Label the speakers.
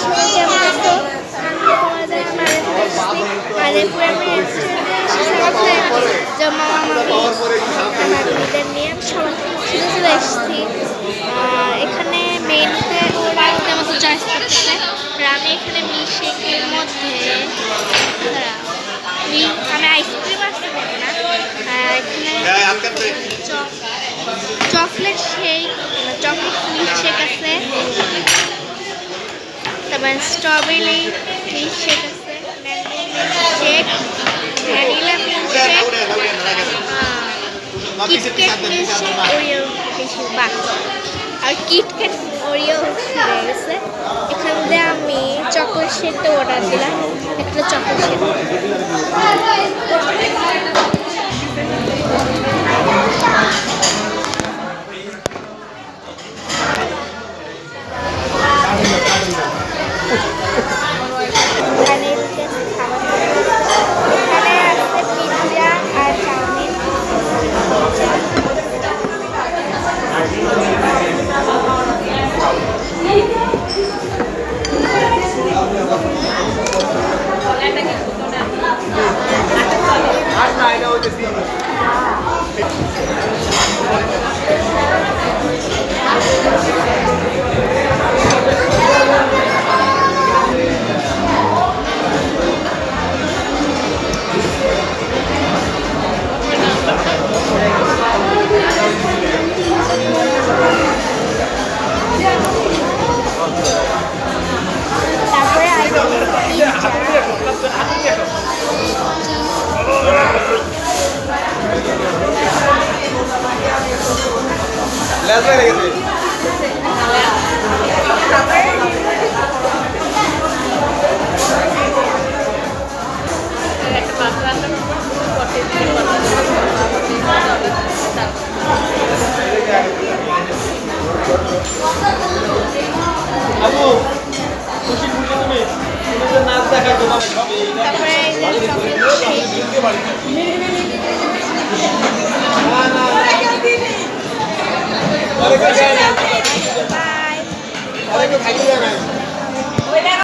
Speaker 1: সবাই কেমন আছো? আমি মাদারীপুরে আমি মামাদের নিয়ে সবাই চলে এসেছি। এখানে মেনুতে ওরা ওদের মতো চয়েস করতেছে। আমি এখানে মিল্কশেকের মধ্যে আমি আইসক্রিম আসতে পারি না। এখানে চকলেট শেক, চকলেট মিল্কশেক আছে, তারপর স্ট্রবেরি মিল্কশেক আছে, mango milkshake, vanilla milkshake, KitKat milkshake, Oreo বেশিরভাগ আর কিটক্যাট ওরিও হয়ে গেছে। এখান থেকে আমি চকলেট শেকটা অর্ডার দিলাম, একটা চকলেট শেক।
Speaker 2: Bye.